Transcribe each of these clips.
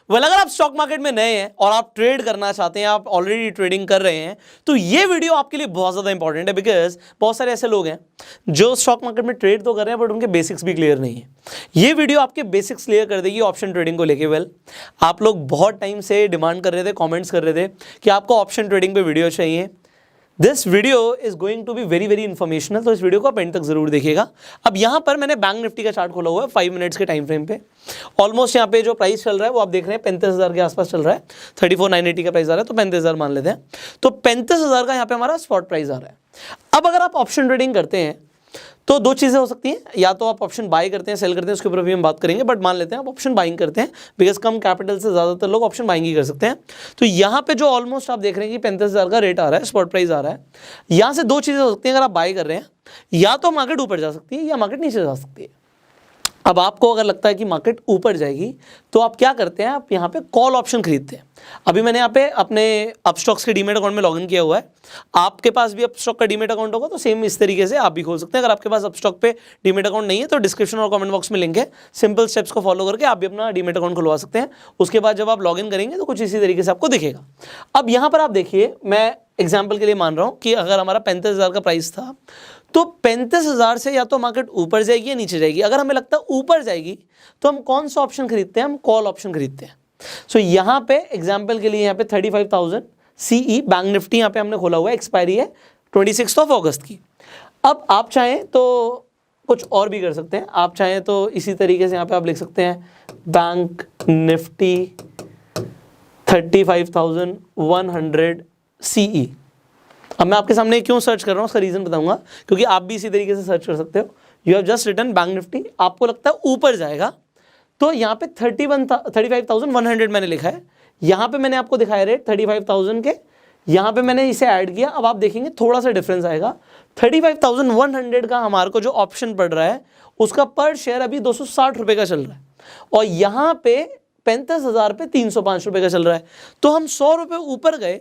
Well अगर आप stock market में नए हैं और आप ट्रेड करना चाहते हैं, आप ऑलरेडी ट्रेडिंग कर रहे हैं, तो ये वीडियो आपके लिए बहुत ज़्यादा इंपॉर्टेंट है। बिकॉज बहुत सारे ऐसे लोग हैं जो स्टॉक मार्केट में ट्रेड तो कर रहे हैं बट उनके बेसिक्स भी क्लियर नहीं है। ये वीडियो आपके बेसिक्स क्लियर कर देगी ऑप्शन ट्रेडिंग को लेके। वेल आप लोग बहुत टाइम से डिमांड कर रहे थे, कॉमेंट्स कर रहे थे कि आपको ऑप्शन ट्रेडिंग पे वीडियो चाहिए। This video is going to be very very informational, तो इस वीडियो को आप एंड तक जरूर देखिएगा। अब यहाँ पर मैंने बैंक निफ्टी का चार्ट खोला हुआ है 5 मिनट्स के टाइम फ्रेम पे। ऑलमोस्ट यहाँ पे जो प्राइस चल रहा है वो आप देख रहे हैं 35,000 के आसपास चल रहा है। 34,980 का प्राइस आ रहा है, तो 35,000 मान लेते हैं। तो 35,000 का यहाँ पे हमारा स्पॉट प्राइस आ रहा है। अब अगर आप ऑप्शन ट्रेडिंग करते हैं तो दो चीज़ें हो सकती हैं, या तो आप ऑप्शन बाय करते हैं, सेल करते हैं, उसके ऊपर भी हम बात करेंगे, बट मान लेते हैं आप ऑप्शन बाइंग करते हैं बिकॉज कम कैपिटल से ज़्यादातर लोग ऑप्शन बाइंग ही कर सकते हैं। तो यहाँ पे जो ऑलमोस्ट आप देख रहे हैं कि 35,000 का रेट आ रहा है, स्पॉट प्राइस आ रहा है। यहाँ से दो चीज़ें हो सकती हैं अगर आप बाय कर रहे हैं, या तो मार्केट ऊपर जा सकती है या मार्केट नीचे जा सकती है। अब आपको अगर लगता है कि मार्केट ऊपर जाएगी तो आप क्या करते हैं, आप यहाँ पे कॉल ऑप्शन खरीदते हैं। अभी मैंने यहाँ पे अपने अपस्टॉक्स के डीमेट अकाउंट में लॉगिन किया हुआ है। आपके पास भी अपस्टॉक का डीमेट अकाउंट होगा तो सेम इस तरीके से आप भी खोल सकते हैं। अगर आपके पास अपस्टॉक पे डीमेट अकाउंट नहीं है तो डिस्क्रिप्शन और कमेंट बॉक्स में लिंक है, सिंपल स्टेप्स को फॉलो करके आप भी अपना डीमेट अकाउंट खुलवा सकते हैं। उसके बाद जब आप लॉगिन करेंगे तो कुछ इसी तरीके से आपको दिखेगा। अब यहाँ पर आप देखिए, मैं एग्जाम्पल के लिए मान रहा हूँ कि अगर हमारा 35,000 का प्राइस था तो 35,000 से या तो मार्केट ऊपर जाएगी या नीचे जाएगी। अगर हमें लगता है ऊपर जाएगी तो हम कौन सा ऑप्शन खरीदते हैं, हम कॉल ऑप्शन खरीदते हैं। सो यहाँ पे एग्जाम्पल के लिए यहाँ पे 35,000 CE बैंक निफ्टी यहाँ पे हमने खोला हुआ है, एक्सपायरी है 26 अगस्त की। अब आप चाहें तो कुछ और भी कर सकते हैं, आप चाहें तो इसी तरीके से यहाँ पे आप लिख सकते हैं बैंक निफ्टी 35,100 CE। अब मैं आपके सामने क्यों सर्च कर रहा हूँ उसका रीज़न बताऊंगा, क्योंकि आप भी इसी तरीके से सर्च कर सकते हो। You have just written bank nifty, आपको लगता है ऊपर जाएगा तो यहाँ पे 35,100 मैंने लिखा है। यहाँ पे मैंने आपको दिखाया रेट 35,000 के, यहाँ पे मैंने इसे ऐड किया। अब आप देखेंगे थोड़ा सा डिफरेंस आएगा। 35,100 का हमारे को जो ऑप्शन पड़ रहा है उसका पर शेयर अभी 260 रुपये का चल रहा है, और यहाँ पे 35,000 पे 305 रुपये का चल रहा है। तो हम 100 रुपये ऊपर गए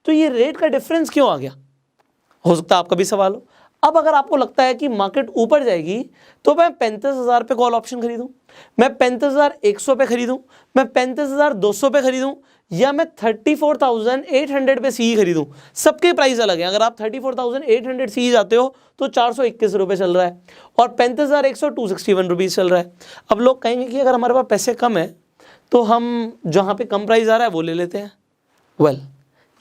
तो ये रेट का डिफरेंस क्यों आ गया, हो सकता है आपका भी सवाल हो। अब अगर आपको लगता है कि मार्केट ऊपर जाएगी तो मैं 35,000 पे कॉल ऑप्शन खरीदूं, मैं 35,100 पे खरीदूं, मैं 35,200 पे खरीदूं, या मैं 34,800 पे CE खरीदूं। सबके प्राइस अलग हैं। अगर आप 34,800 CE जाते हो तो 421 रुपये चल रहा है, और 35,100 261 रुपीज़ चल रहा है। अब लोग कहेंगे कि अगर हमारे पास पैसे कम है तो हम जहाँ पे कम प्राइस आ रहा है वो ले लेते हैं। वेल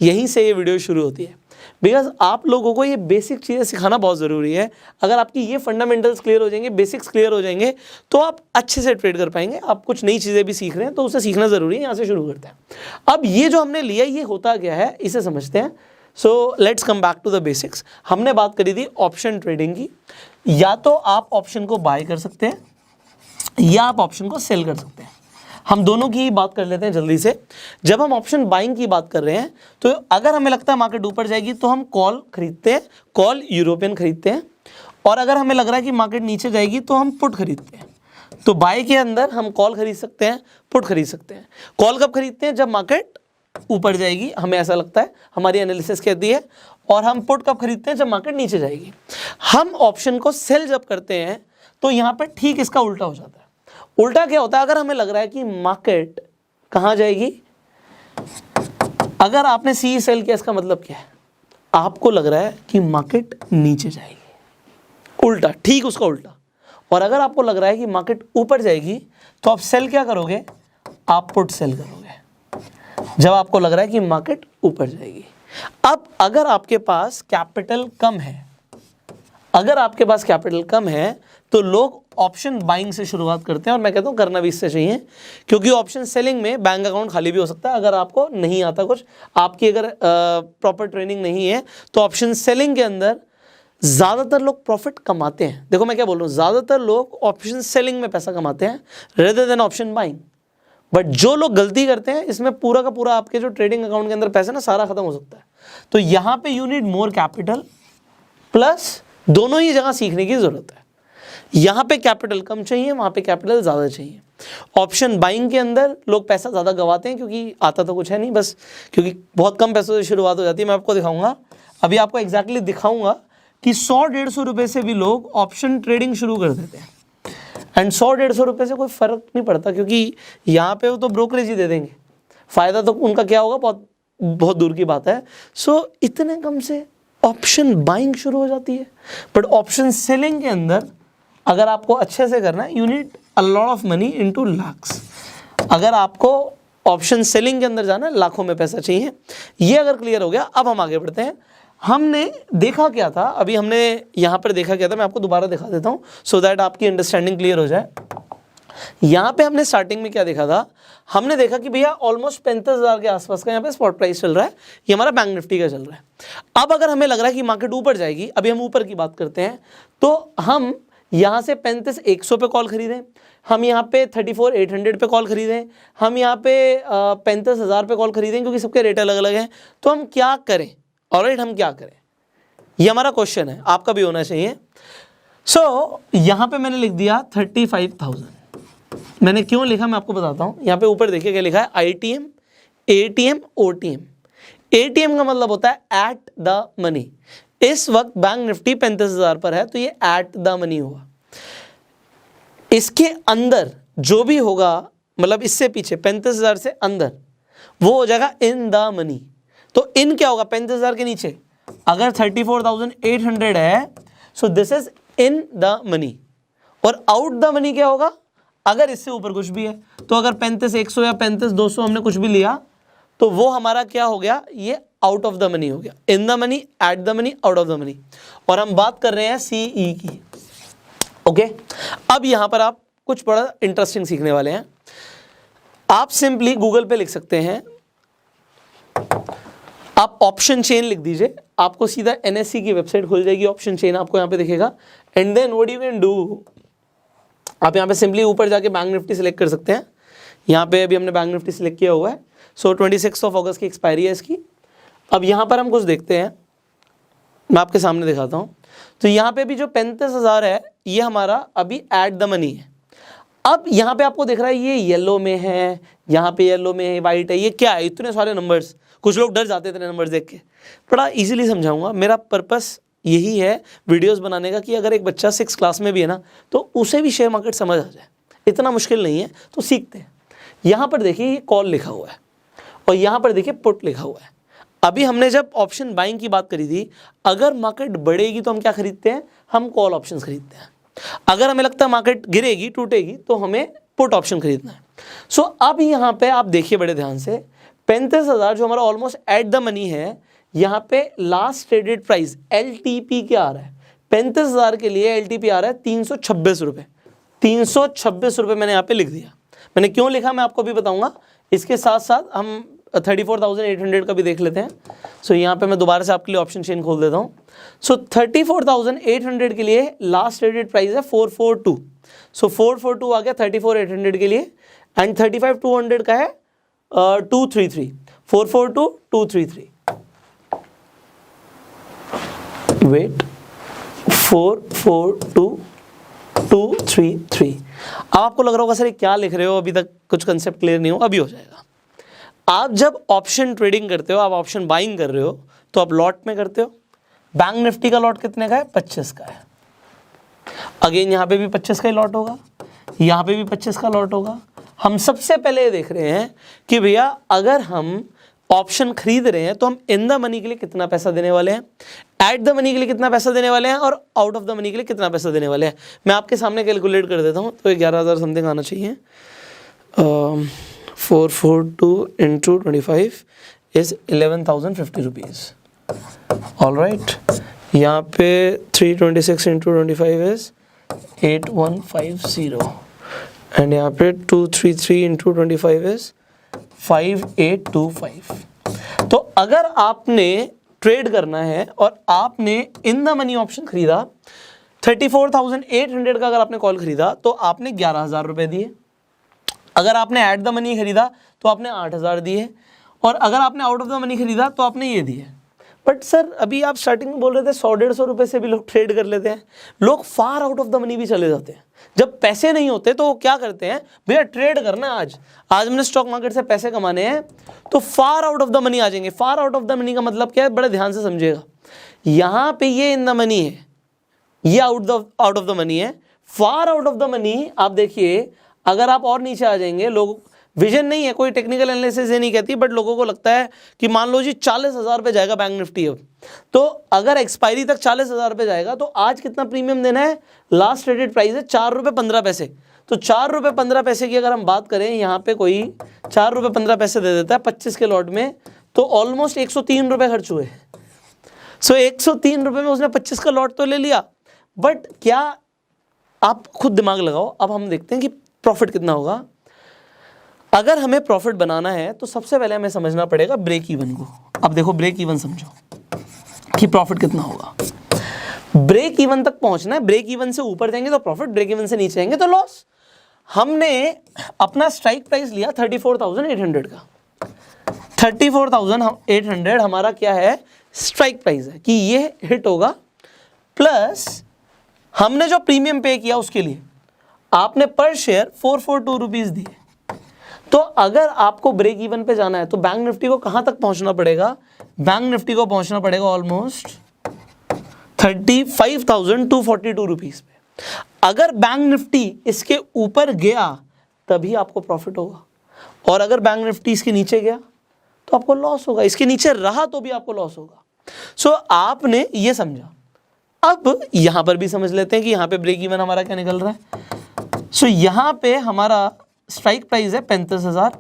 यहीं से ये वीडियो शुरू होती है, बिकॉज आप लोगों को ये बेसिक चीज़ें सिखाना बहुत ज़रूरी है। अगर आपकी ये फंडामेंटल्स क्लियर हो जाएंगे, बेसिक्स क्लियर हो जाएंगे, तो आप अच्छे से ट्रेड कर पाएंगे। आप कुछ नई चीज़ें भी सीख रहे हैं तो उसे सीखना ज़रूरी है। यहाँ से शुरू करते हैं। अब ये जो हमने लिया ये होता क्या है इसे समझते हैं। So let's come back to the basics. हमने बात करी थी ऑप्शन ट्रेडिंग की। या तो आप ऑप्शन को बाय कर सकते हैं या आप ऑप्शन को सेल कर सकते हैं। हम दोनों की बात कर लेते हैं जल्दी से। जब हम ऑप्शन बाइंग की बात कर रहे हैं तो अगर हमें लगता है मार्केट ऊपर जाएगी तो हम कॉल खरीदते हैं, कॉल यूरोपियन खरीदते हैं। और अगर हमें लग रहा है कि मार्केट नीचे जाएगी तो हम पुट खरीदते हैं। तो बाय के अंदर हम कॉल खरीद सकते हैं, पुट खरीद सकते हैं। कॉल कब खरीदते हैं, जब मार्केट ऊपर जाएगी, हमें ऐसा लगता है, हमारी एनालिसिस कहती है। और हम पुट कब खरीदते हैं, जब मार्केट नीचे जाएगी। हम ऑप्शन को सेल जब करते हैं तो यहाँ पर ठीक इसका उल्टा हो जाता है। उल्टा क्या होता है, अगर हमें लग रहा है कि मार्केट कहाँ जाएगी, अगर आपने CE सेल किया इसका मतलब क्या है, आपको लग रहा है कि मार्केट नीचे जाएगी। उल्टा, ठीक उसका उल्टा। और अगर आपको लग रहा है कि मार्केट ऊपर जाएगी तो आप सेल क्या करोगे, आप पुट सेल करोगे जब आपको लग रहा है कि मार्केट ऊपर जाएगी। अब अगर आपके पास कैपिटल कम है, अगर आपके पास कैपिटल कम है तो लोग ऑप्शन बाइंग से शुरुआत करते हैं। और मैं कहता हूँ करना भी इससे चाहिए, क्योंकि ऑप्शन सेलिंग में बैंक अकाउंट खाली भी हो सकता है। अगर आपको नहीं आता कुछ, आपकी अगर प्रॉपर ट्रेनिंग नहीं है, तो ऑप्शन सेलिंग के अंदर ज़्यादातर लोग प्रॉफिट कमाते हैं। देखो मैं क्या बोल रहा हूँ, ज़्यादातर लोग ऑप्शन सेलिंग में पैसा कमाते हैं rather than option buying. But जो लोग गलती करते हैं, इसमें पूरा का पूरा आपके जो ट्रेडिंग अकाउंट के अंदर पैसा ना सारा खत्म हो सकता है। तो यहाँ पे you need more capital, plus दोनों ही जगह सीखने की ज़रूरत है। यहाँ पे कैपिटल कम चाहिए, वहाँ पे कैपिटल ज़्यादा चाहिए। ऑप्शन बाइंग के अंदर लोग पैसा ज़्यादा गवाते हैं क्योंकि आता तो कुछ है नहीं, बस क्योंकि बहुत कम पैसों से शुरुआत हो जाती है। मैं आपको दिखाऊंगा, अभी आपको एग्जैक्टली दिखाऊंगा कि 100-150 रुपये से भी लोग ऑप्शन ट्रेडिंग शुरू कर देते हैं। एंड 100-150 रुपये से कोई फ़र्क नहीं पड़ता, क्योंकि यहाँ पे वो तो ब्रोकरेज ही दे देंगे, फ़ायदा तो उनका क्या होगा बहुत बहुत दूर की बात है। सो इतने कम से ऑप्शन बाइंग शुरू हो जाती है। बट ऑप्शन सेलिंग के अंदर अगर आपको अच्छे से करना है, you need a lot of money into lakhs. अगर आपको ऑप्शन सेलिंग के अंदर जाना है, लाखों में पैसा चाहिए। ये अगर क्लियर हो गया, अब हम आगे बढ़ते हैं। हमने देखा क्या था, अभी हमने यहाँ पर देखा क्या था, मैं आपको दोबारा दिखा देता हूँ सो दैट आपकी अंडरस्टैंडिंग क्लियर हो जाए। यहाँ पे हमने स्टार्टिंग में क्या देखा था, हमने देखा कि भैया ऑलमोस्ट 35,000 के आसपास का यहाँ पे स्पॉट प्राइस चल रहा है, ये हमारा बैंक निफ्टी का चल रहा है। अब अगर हमें लग रहा है कि मार्केट ऊपर जाएगी, अभी हम ऊपर की बात करते हैं, तो हम यहाँ से 35,100 पे कॉल खरीदें, हम यहाँ पे 34,800 पे कॉल खरीदें, हम यहाँ पे 35,000 पे कॉल खरीदें, क्योंकि सबके रेट अलग अलग हैं। तो हम क्या करें, ऑलराइट, हम क्या करें, ये हमारा क्वेश्चन है, आपका भी होना चाहिए। सो यहाँ पे मैंने लिख दिया 35,000। मैंने क्यों लिखा मैं आपको बताता हूँ। यहाँ पे ऊपर देखिए क्या लिखा है, ITM, ATM, OTM। ATM का मतलब होता है एट द मनी। इस वक्त बैंक निफ्टी 35,000 पर है, तो ये एट द मनी हुआ। इसके अंदर जो भी होगा, मतलब इससे पीछे 35,000 से अंदर, वो हो जाएगा इन द मनी। तो इन क्या होगा, 35,000 के नीचे अगर 34,800 है, so this is in the money. और आउट द मनी क्या होगा, अगर इससे ऊपर कुछ भी है, तो अगर 35,100 या 35,200 हमने कुछ भी लिया, तो वो हमारा क्या हो गया, ये आउट ऑफ द मनी हो गया। इन the money, at the money, out of the money. और हम बात कर रहे हैं CE की। ओके, अब यहां पर आप कुछ बड़ा इंटरेस्टिंग सीखने वाले हैं। आप सिंपली गूगल पे लिख सकते हैं, आप ऑप्शन चेन लिख दीजिए, आपको सीधा NSE की वेबसाइट खुल जाएगी, ऑप्शन चेन आपको यहां पे दिखेगा। And then what you can do, आप यहाँ पे सिंपली ऊपर जाके बैंक निफ्टी सिलेक्ट कर सकते हैं। यहाँ पे अभी हमने बैंक निफ्टी सिलेक्ट किया हुआ है। सो 26 अगस्त की एक्सपायरी है इसकी। अब यहाँ पर हम कुछ देखते हैं, मैं आपके सामने दिखाता हूँ। तो यहाँ पे भी जो 35,000 है, ये हमारा अभी एट द मनी है। अब यहाँ पे आपको दिख रहा है ये येलो में है, यहाँ पे येलो में है, वाइट है, ये क्या है, इतने सारे नंबर्स। कुछ लोग डर जाते थे नंबर्स देख के। बड़ा इजीली समझाऊंगा, मेरा पर्पस यही है वीडियोस बनाने का कि अगर एक बच्चा 6 क्लास में भी है ना, तो उसे भी शेयर मार्केट समझ आ जाए। इतना मुश्किल नहीं है, तो सीखते हैं। यहाँ पर देखिए ये कॉल लिखा हुआ है, और यहाँ पर देखिए पुट लिखा हुआ है। अभी हमने जब ऑप्शन बाइंग की बात करी थी, अगर मार्केट बढ़ेगी तो हम क्या खरीदते हैं, हम कॉल ऑप्शंस खरीदते हैं। अगर हमें लगता है मार्केट गिरेगी, टूटेगी, तो हमें पुट ऑप्शन खरीदना है। सो अब यहाँ पे आप देखिए बड़े ध्यान से, 35,000 जो हमारा ऑलमोस्ट एट द मनी है, यहाँ पे लास्ट ट्रेडेड प्राइस LTP क्या आ रहा है, 35,000 के लिए LTP आ रहा है 326 रुपये। 326 रुपये मैंने यहाँ पे लिख दिया। मैंने क्यों लिखा मैं आपको भी बताऊंगा। इसके साथ साथ हम 34,800 का भी देख लेते हैं। सो यहाँ पे मैं दोबारा से आपके लिए ऑप्शन चेन खोल देता हूँ। सो 34,800 के लिए लास्ट ट्रेडेड प्राइस है 442। सो 442 आ गया 34,800 के लिए, एंड 35,200 का है 233। 442 233, वेट, 442 233। अब आपको लग रहा होगा सर ये क्या लिख रहे हो, अभी तक कुछ कंसेप्ट क्लियर नहीं हो, अभी हो जाएगा। आप जब ऑप्शन ट्रेडिंग करते हो, आप ऑप्शन बाइंग कर रहे हो, तो आप लॉट में करते हो। बैंक निफ्टी का लॉट कितने का है, 25 का है। अगेन यहाँ पे भी 25 का ही लॉट होगा, यहाँ पे भी 25 का लॉट होगा। हम सबसे पहले ये देख रहे हैं कि भैया अगर हम ऑप्शन खरीद रहे हैं तो हम इन द मनी के लिए कितना पैसा देने वाले हैं, एट द मनी के लिए कितना पैसा देने वाले हैं, और आउट ऑफ द मनी के लिए कितना पैसा देने वाले हैं। मैं आपके सामने कैलकुलेट कर देता हूँ, तो 11,000 समथिंग आना चाहिए। 442 into 25 is 11,050 rupees. All right, यहाँ पे 326 into 25 is 8150, एंड यहाँ पे 233 into 25 is 5825। तो अगर आपने ट्रेड करना है और आपने इन द मनी ऑप्शन खरीदा, 34,800 का अगर आपने कॉल खरीदा, तो आपने 11,000 रुपये दिए। अगर आपने एट द मनी खरीदा तो आपने 8,000 दिए, और अगर आपने आउट ऑफ द मनी खरीदा तो आपने ये दिए। बट सर अभी आप स्टार्टिंग में बोल रहे थे 100-150 रुपये से भी लोग ट्रेड कर लेते हैं। लोग फार आउट ऑफ द मनी भी चले जाते हैं। जब पैसे नहीं होते तो वो क्या करते हैं, भैया ट्रेड करना है आज मैंने स्टॉक मार्केट से पैसे कमाने हैं, तो far out of the money आ जाएंगे। Far out of the money का मतलब क्या है, बड़े ध्यान से समझिएगा। यहाँ पे ये इन द मनी है, ये आउट ऑफ द मनी है, फार आउट ऑफ द मनी, आप देखिए अगर आप और नीचे आ जाएंगे, लोग विजन नहीं है, कोई टेक्निकल एनालिसिस ये नहीं कहती, बट लोगों को लगता है कि मान लो जी 40,000 पे जाएगा बैंक निफ्टी अब, तो अगर एक्सपायरी तक 40,000 पे जाएगा तो आज कितना प्रीमियम देना है, लास्ट ट्रेडेड प्राइस है 4 रुपये 15 पैसे, तो 4 रुपये 15 पैसे की अगर हम बात करें, यहाँ पे कोई 4 रुपये 15 पैसे दे देता है 25 के लॉट में, तो ऑलमोस्ट 103 रुपये खर्च हुए। सो 103 रुपये में उसने 25 का लॉट तो ले लिया, बट क्या, आप खुद दिमाग लगाओ, अब हम देखते हैं कि प्रॉफिट कितना होगा। अगर हमें प्रॉफिट बनाना है तो सबसे पहले हमें समझना पड़ेगा ब्रेक इवन को। अब देखो ब्रेक इवन समझो कि प्रॉफिट कितना होगा। ब्रेक इवन तक पहुंचना है, ब्रेक इवन से ऊपर जाएंगे तो प्रॉफिट, ब्रेक इवन से नीचे जाएंगे तो लॉस। हमने अपना स्ट्राइक प्राइस लिया 34,800 का, 34,800 हमारा क्या है, स्ट्राइक प्राइस है कि ये हिट होगा, प्लस हमने जो प्रीमियम पे किया उसके लिए आपने पर शेयर 442 रुपीज दिए। तो अगर आपको ब्रेक इवन पे जाना है तो बैंक निफ्टी को कहां तक पहुंचना पड़ेगा, बैंक निफ्टी को पहुंचना पड़ेगा ऑलमोस्ट 35,242 रुपीज पे। अगर बैंक निफ्टी इसके ऊपर गया तभी आपको प्रॉफिट होगा, और अगर बैंक निफ्टी इसके नीचे गया तो आपको लॉस होगा, इसके नीचे रहा तो भी आपको लॉस होगा। सो आपने ये समझा। अब यहां पर भी समझ लेते हैं कि यहां पे ब्रेक इवन हमारा क्या निकल रहा है। सो यहां पे हमारा स्ट्राइक प्राइस है 35,000,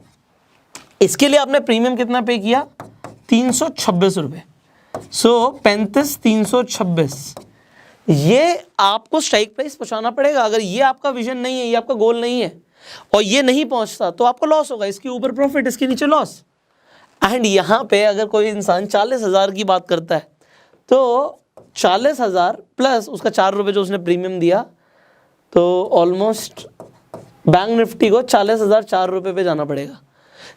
इसके लिए आपने प्रीमियम कितना पे किया, 326 रुपये। सो 35,326, ये आपको स्ट्राइक प्राइस पहुंचाना पड़ेगा। अगर ये आपका विजन नहीं है, ये आपका गोल नहीं है और ये नहीं पहुंचता तो आपको लॉस होगा, इसके ऊपर प्रॉफिट, इसके नीचे लॉस। एंड यहाँ पे अगर कोई इंसान 40,000 की बात करता है तो 40,000 प्लस उसका 4 रुपये जो उसने प्रीमियम दिया, तो ऑलमोस्ट बैंक निफ्टी को 40,000 4 रुपये पे जाना पड़ेगा,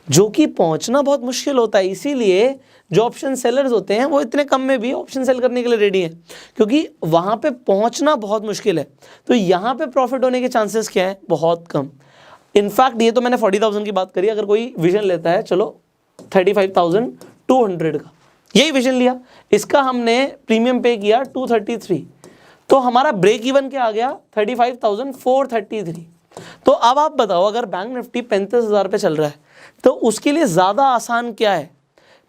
जो कि पहुंचना बहुत मुश्किल होता है। इसीलिए जो ऑप्शन सेलर्स होते हैं वो इतने कम में भी ऑप्शन सेल करने के लिए रेडी हैं, क्योंकि वहाँ पे पहुंचना बहुत मुश्किल है। तो यहाँ पे प्रॉफिट होने के चांसेस क्या है, बहुत कम। इनफैक्ट ये तो मैंने 40,000 की बात करी, अगर कोई विजन लेता है चलो 35,200 का, यही विजन लिया, इसका हमने प्रीमियम पे किया 233, तो हमारा ब्रेक इवन क्या आ गया 35,433। तो अब आप बताओ, अगर बैंक निफ्टी 35,000 पे चल रहा है तो उसके लिए ज़्यादा आसान क्या है,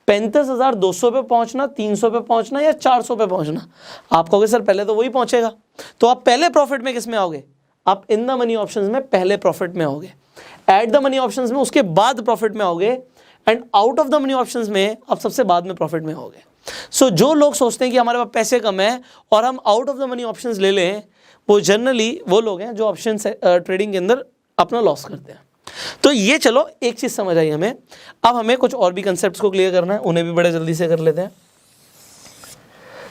35,200 पे पहुंचना, 300 पे पहुंचना या 400 पे पहुंचना। आप कहोगे सर पहले तो वही पहुंचेगा, तो आप पहले प्रॉफिट में किस में आओगे, आप इन द मनी ऑप्शंस में पहले प्रॉफिट में आओगे, एट द मनी ऑप्शंस में उसके बाद प्रॉफिट में आओगे, and out of the money options में आप सबसे बाद में प्रॉफिट में आओगे। सो जो लोग सोचते हैं कि हमारे पास पैसे कम है और हम out of the money options ले लें, वो जनरली वो लोग हैं जो ऑप्शन ट्रेडिंग के अंदर अपना लॉस करते हैं। तो ये चलो एक चीज़ समझ आई हमें। अब हमें कुछ और भी कंसेप्ट्स को क्लियर करना है, उन्हें भी बड़े जल्दी से कर लेते हैं।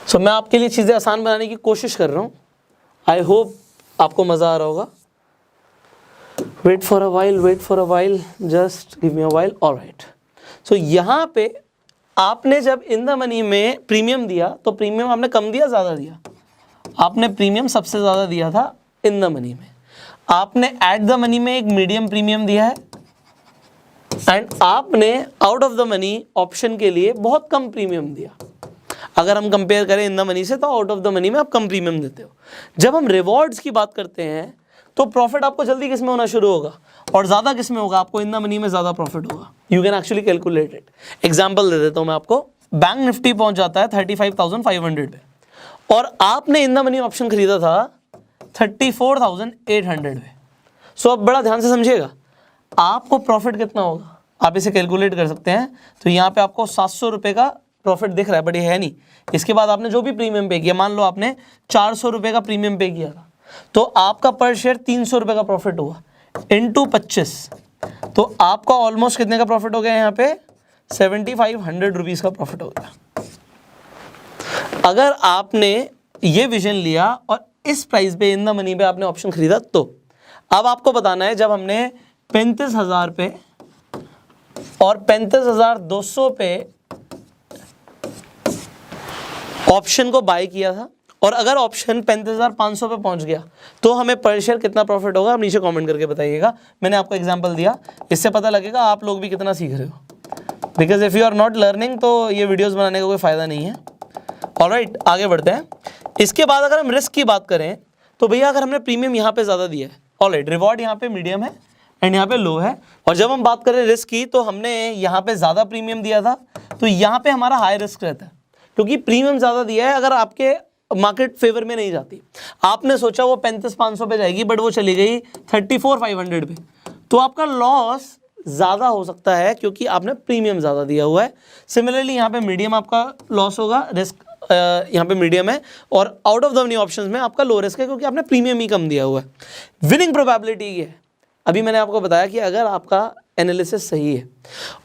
सो मैं आपके लिए चीज़ें आसान बनाने की कोशिश कर रहा हूँ, आई होप आपको मज़ा आ रहा होगा। Wait for a while, just give me a while. Alright, so यहाँ पे आपने जब इन द मनी में प्रीमियम दिया तो प्रीमियम आपने कम दिया ज़्यादा दिया, आपने प्रीमियम सबसे ज़्यादा दिया था इन द मनी में, आपने एट द मनी में एक मीडियम प्रीमियम दिया है, एंड आपने out of the money option के लिए बहुत कम प्रीमियम दिया। अगर हम कंपेयर करें इन द मनी से तो आउट ऑफ द मनी में आप कम प्रीमियम देते हो। जब हम रिवॉर्ड्स की बात करते हैं तो प्रॉफिट आपको जल्दी किस में होना शुरू होगा और ज़्यादा किस में होगा, आपको इन द मनी में ज़्यादा प्रॉफिट होगा। You can actually calculate it. Example दे देता हूँ मैं आपको, बैंक निफ्टी पहुँच जाता है 35,500 पे और आपने इन द मनी ऑप्शन खरीदा था 34,800 पे। सो अब बड़ा ध्यान से समझिएगा, आपको प्रॉफिट कितना होगा आप इसे कैलकुलेट कर सकते हैं। तो यहाँ पे आपको 700 रुपये का प्रॉफिट दिख रहा है, बट ये है नहीं। इसके बाद आपने जो भी प्रीमियम पे किया, मान लो आपने 400 रुपये का प्रीमियम पे किया था, तो आपका पर शेयर 300 रुपये का प्रॉफिट हुआ इंटू 25, तो आपका ऑलमोस्ट कितने का प्रॉफिट हो गया, यहाँ पे 7,500 रुपीज़ का प्रॉफिट हो गया। अगर आपने ये विजन लिया और इस प्राइस पे इन द मनी पे आपने ऑप्शन खरीदा, तो अब आपको बताना है जब हमने 35,000 पे और 35,200 पे ऑप्शन को बाय किया था, और अगर ऑप्शन 35,500 पे पहुंच गया तो हमें पर शेयर कितना प्रॉफिट होगा, आप नीचे कमेंट करके बताइएगा। मैंने आपको एग्जांपल दिया, इससे पता लगेगा आप लोग भी कितना सीख रहे हो। Because if you are not learning तो ये वीडियोस बनाने का कोई फ़ायदा नहीं है। ऑलराइट, आगे बढ़ते हैं। इसके बाद अगर हम रिस्क की बात करें तो भैया अगर हमने प्रीमियम यहाँ पे ज़्यादा दिया है, ऑलराइट, रिवॉर्ड यहाँ पे मीडियम है एंड यहाँ पे लो है, और जब हम बात करें रिस्क की तो हमने यहाँ पे ज़्यादा प्रीमियम दिया था, तो यहाँ पे हमारा हाई रिस्क रहता है क्योंकि प्रीमियम ज़्यादा दिया है। अगर आपके मार्केट फेवर में नहीं जाती, आपने सोचा वो 35,500 पे जाएगी बट वो चली गई 34,500 पे, तो आपका लॉस ज़्यादा हो सकता है क्योंकि आपने प्रीमियम ज़्यादा दिया हुआ है। सिमिलरली यहाँ पे मीडियम आपका लॉस होगा, रिस्क यहाँ पे मीडियम है, और out of the money options में आपका लो रिस्क है क्योंकि आपने प्रीमियम ही कम दिया हुआ है। विनिंग प्रोबेबिलिटी ये है, अभी मैंने आपको बताया कि अगर आपका एनालिसिस सही है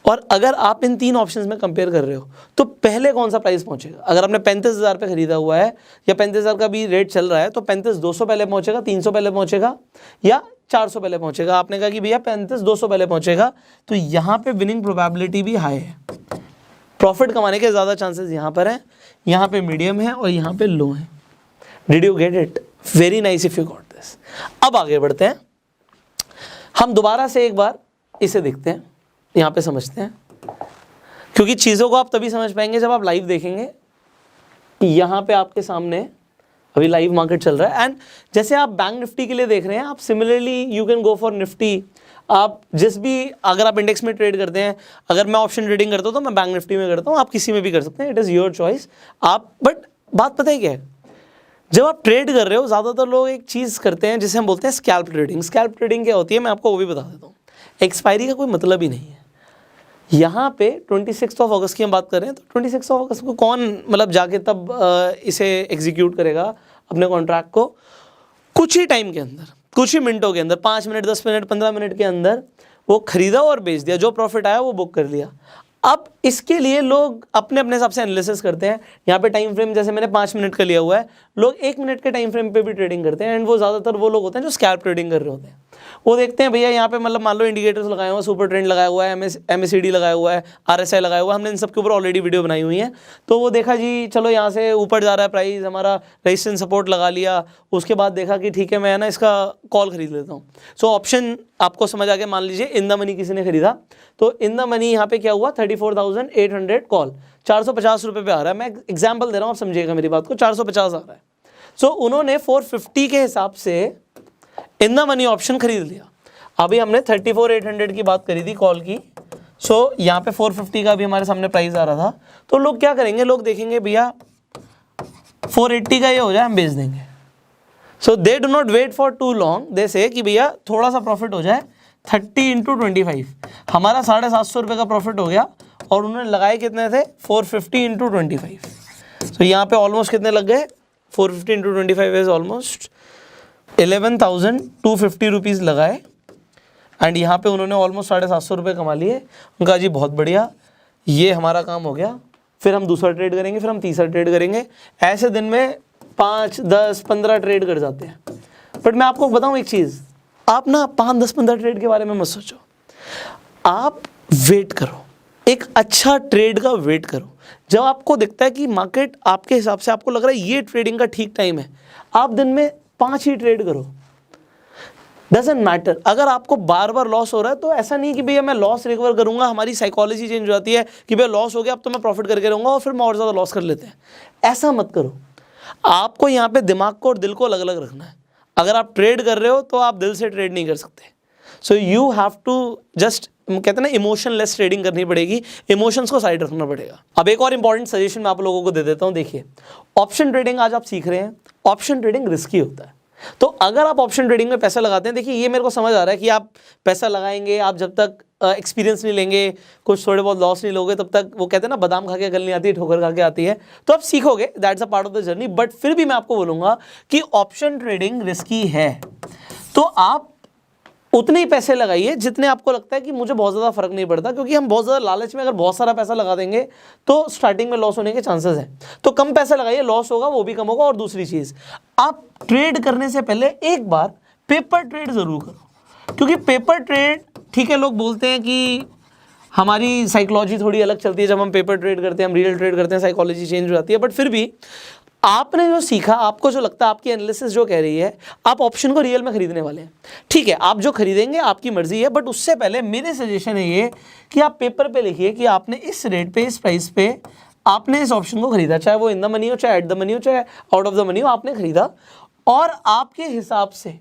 और अगर आप इन तीन ऑप्शंस में कंपेयर कर रहे हो तो पहले कौन सा प्राइस पहुंचेगा। अगर आपने 35,000 पे खरीदा हुआ है या 35,000 का भी रेट चल रहा है तो 35,200 पहले पहुंचेगा, 300 पहले पहुंचेगा या 400 पहले पहुंचेगा। आपने कहा कि भैया 35,200 पहले पहुंचेगा, तो यहाँ पे विनिंग प्रोबेबिलिटी भी हाई है, प्रॉफिट कमाने के ज़्यादा चांसेस यहाँ पर हैं, यहाँ पे मीडियम है और यहाँ पे लो है। Did you get it? Very nice if you got this. अब आगे बढ़ते हैं, हम दोबारा से एक बार इसे देखते हैं, यहाँ पे समझते हैं, क्योंकि चीज़ों को आप तभी समझ पाएंगे जब आप लाइव देखेंगे। यहाँ पे आपके सामने अभी लाइव मार्केट चल रहा है एंड जैसे आप बैंक निफ्टी के लिए देख रहे हैं, आप similarly you can go for Nifty. आप जिस भी, अगर आप इंडेक्स में ट्रेड करते हैं, अगर मैं ऑप्शन ट्रेडिंग करता हूँ तो मैं बैंक निफ्टी में करता हूँ, आप किसी में भी कर सकते हैं, इट इज़ योर चॉइस। आप बट बात पता है क्या है, जब आप ट्रेड कर रहे हो ज़्यादातर लोग एक चीज़ करते हैं जिसे हम बोलते हैं स्कैल्प ट्रेडिंग। स्कैल्प ट्रेडिंग क्या होती है मैं आपको वो भी बता देता हूँ। एक्सपायरी का कोई मतलब ही नहीं है। यहाँ पे 26 अगस्त की हम बात कर रहे हैं, तो 26 अगस्त को कौन मतलब जाके तब इसे एग्जीक्यूट करेगा अपने कॉन्ट्रैक्ट को? कुछ ही टाइम के अंदर, कुछ ही मिनटों के अंदर, 5 मिनट, 10 मिनट, 15 मिनट के अंदर वो खरीदा और बेच दिया, जो प्रॉफिट आया वो बुक कर लिया। अब इसके लिए लोग अपने अपने हिसाब से एनालिसिस करते हैं। यहाँ पे टाइम फ्रेम जैसे मैंने 5 मिनट का लिया हुआ है, लोग 1 मिनट के टाइम फ्रेम पे भी ट्रेडिंग करते हैं एंड वो ज़्यादातर वो लोग होते हैं जो स्कैल्प ट्रेडिंग कर रहे होते हैं। वो देखते हैं भैया यहाँ पे मतलब मान लो इंडिकेटर्स लगाए हुआ है, सुपर ट्रेंड लगाया हुआ है, MACD लगाया हुआ है, RSI लगाया हुआ है, हमने इन सब के ऊपर ऑलरेडी वीडियो बनाई हुई है। तो वो देखा जी चलो यहाँ से ऊपर जा रहा है प्राइस, हमारा रेजिस्टेंस सपोर्ट लगा लिया, उसके बाद देखा कि ठीक है मैं ना इसका कॉल खरीद लेता हूँ। सो ऑप्शन आपको समझ आ गया। मान लीजिए इन द मनी किसी ने खरीदा, तो इन द मनी यहाँ पे क्या हुआ, 34,800 कॉल 450 रुपये पे आ रहा है। मैं एग्जाम्पल दे रहा हूँ, आप समझिएगा मेरी बात को, 450 आ रहा है। सो उन्होंने 450 के हिसाब से इन द मनी ऑप्शन खरीद लिया। अभी हमने 34,800 की बात करी थी कॉल की, सो यहाँ पे 450 का भी हमारे सामने प्राइस आ रहा था। तो लोग क्या करेंगे, लोग देखेंगे भैया 480 का ये हो जाए हम बेच देंगे। So they do not wait for too long, they say कि भैया थोड़ा सा प्रॉफिट हो जाए, 30 × 25 हमारा 750 रुपये का प्रॉफिट हो गया। और उन्होंने लगाए कितने थे, 450 × 25। तो यहाँ पे ऑलमोस्ट कितने लग गए, 450 × 25 इज ऑलमोस्ट 11,250 रुपीज़ लगाए एंड यहाँ पे उन्होंने ऑलमोस्ट 750 रुपये कमा लिए। उनका जी बहुत बढ़िया, ये हमारा काम हो गया, फिर हम दूसरा ट्रेड करेंगे, फिर हम तीसरा ट्रेड करेंगे। ऐसे दिन में 5, 10, 15 ट्रेड कर जाते हैं। बट मैं आपको बताऊँ एक चीज़, आप ना 5, 10, 15 ट्रेड के बारे में मत सोचो, आप वेट करो, एक अच्छा ट्रेड का वेट करो। जब आपको दिखता है कि मार्केट आपके हिसाब से आपको लग रहा है ये ट्रेडिंग का ठीक टाइम है, आप दिन में 5 ही ट्रेड करो, डजंट मैटर। अगर आपको बार बार लॉस हो रहा है तो ऐसा नहीं कि भैया मैं लॉस रिकवर करूंगा, हमारी साइकोलॉजी चेंज हो जाती है कि भैया लॉस हो गया अब तो मैं प्रॉफिट करके रहूंगा और फिर मैं और ज़्यादा लॉस कर लेते हैं। ऐसा मत करो। आपको यहाँ पे दिमाग को और दिल को अलग अलग रखना है। अगर आप ट्रेड कर रहे हो तो आप दिल से ट्रेड नहीं कर सकते। So you have to just, कहते हैं ना, इमोशनलेस ट्रेडिंग करनी पड़ेगी, इमोशंस को साइड रखना पड़ेगा। अब एक और इंपॉर्टेंट सजेशन मैं आप लोगों को दे देता हूँ। देखिए, ऑप्शन ट्रेडिंग आज आप सीख रहे हैं, ऑप्शन ट्रेडिंग रिस्की होता है। तो अगर आप ऑप्शन ट्रेडिंग में पैसा लगाते हैं, देखिए ये मेरे को समझ आ रहा है कि आप पैसा लगाएंगे, आप जब तक एक्सपीरियंस नहीं लेंगे, कुछ थोड़े बहुत लॉस नहीं लोगे, तब तक वो कहते हैं ना बादाम खा के अकल नहीं आती, ठोकर खा के आती है। तो आप सीखोगे, that's a part of the journey. But फिर भी मैं आपको बोलूँगा कि ऑप्शन ट्रेडिंग रिस्की है। तो आप उतने ही पैसे लगाइए जितने आपको लगता है कि मुझे बहुत ज़्यादा फर्क नहीं पड़ता, क्योंकि हम बहुत ज़्यादा लालच में अगर बहुत सारा पैसा लगा देंगे तो स्टार्टिंग में लॉस होने के चांसेस हैं। तो कम पैसा लगाइए, लॉस होगा वो भी कम होगा। और दूसरी चीज़, आप ट्रेड करने से पहले एक बार पेपर ट्रेड ज़रूर करो, क्योंकि पेपर ट्रेड, ठीक है, लोग बोलते हैं कि हमारी साइकोलॉजी थोड़ी अलग चलती है जब हम पेपर ट्रेड करते हैं, हम रियल ट्रेड करते हैं, साइकोलॉजी चेंज हो जाती है। बट फिर भी आपने जो सीखा, आपको जो लगता है, आपकी एनालिसिस जो कह रही है, आप ऑप्शन को रियल में खरीदने वाले हैं। ठीक है, आप जो खरीदेंगे आपकी मर्जी है, बट उससे पहले मेरे सजेशन है ये कि आप पेपर पे लिखिए कि आपने इस रेट पे, इस प्राइस पे आपने इस ऑप्शन को खरीदा, चाहे वो इन द मनी हो, चाहे एट द मनी हो, चाहे आउट ऑफ द मनी हो, आपने खरीदा। और आपके हिसाब से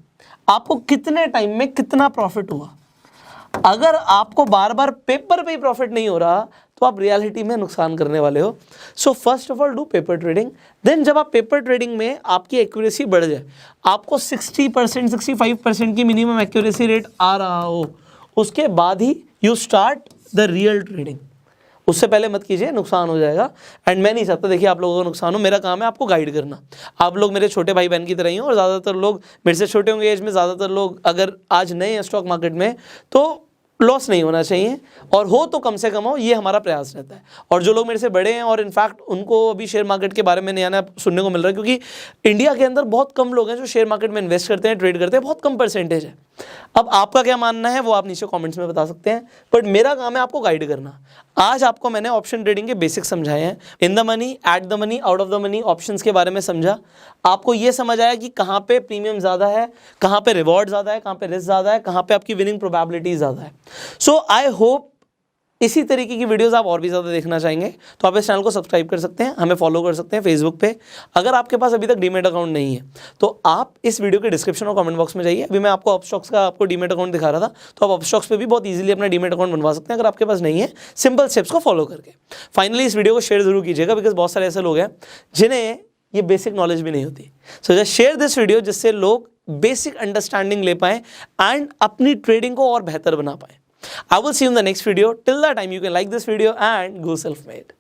आपको कितने टाइम में कितना प्रॉफिट हुआ। अगर आपको बार बार पेपर पे ही प्रॉफिट नहीं हो रहा तो आप रियलिटी में नुकसान करने वाले हो। So first of all do paper trading. Then जब आप पेपर ट्रेडिंग में आपकी एक्यूरेसी बढ़ जाए, आपको 60% 65% की मिनिमम एक्यूरेसी रेट आ रहा हो, उसके बाद ही you start the real trading. उससे पहले मत कीजिए, नुकसान हो जाएगा। एंड मैं नहीं चाहता देखिए आप लोगों को नुकसान हो। मेरा काम है आपको गाइड करना। आप लोग मेरे छोटे भाई बहन की तरह ही हो और ज़्यादातर लोग मेरे से छोटे होंगे एज में। ज़्यादातर लोग अगर आज नए हैं स्टॉक मार्केट में तो लॉस नहीं होना चाहिए, और हो तो कम से कम हो, ये हमारा प्रयास रहता है। और जो लोग मेरे से बड़े हैं और इनफैक्ट उनको अभी शेयर मार्केट के बारे में नया नया सुनने को मिल रहा है, क्योंकि इंडिया के अंदर बहुत कम लोग हैं जो शेयर मार्केट में इन्वेस्ट करते हैं, ट्रेड करते हैं, बहुत कम परसेंटेज है। अब आपका क्या मानना है वो आप नीचे कमेंट्स में बता सकते हैं, बट मेरा काम है आपको गाइड करना। आज आपको मैंने ऑप्शन ट्रेडिंग के बेसिक्स समझाए हैं। इन the money, at the money, out of the money, options के बारे में समझा। आपको ये समझ आया कि कहाँ पे प्रीमियम ज़्यादा है, कहाँ पे रिवॉर्ड ज़्यादा है, कहाँ पे रिस्क ज़्यादा है, कहाँ पे आपकी विनिंग प्रोबेबिलिटी ज़्यादा है। सो आई होप इसी तरीके की वीडियोस आप और भी ज़्यादा देखना चाहेंगे तो आप इस चैनल को सब्सक्राइब कर सकते हैं, हमें फॉलो कर सकते हैं फेसबुक पे। अगर आपके पास अभी तक डीमेट अकाउंट नहीं है तो आप इस वीडियो के डिस्क्रिप्शन और कमेंट बॉक्स में जाइए। अभी मैं आपको अपस्टॉक्स का आपको डीमेट अकाउंट दिखा रहा था, तो आप अपस्टॉक्स पे भी बहुत इजीली अपना डीमेट अकाउंट बनवा सकते हैं अगर आपके पास नहीं है, सिंपल स्टेप्स को फॉलो करके। फाइनली इस वीडियो को शेयर जरूर कीजिएगा, बिकॉज बहुत सारे ऐसे लोग हैं जिन्हें ये बेसिक नॉलेज भी नहीं होती। So just share this video जिससे लोग बेसिक अंडरस्टैंडिंग ले पाएं एंड अपनी ट्रेडिंग को और बेहतर बना पाएं। I will see you in the next video. Till that time, you can like this video and go self-made.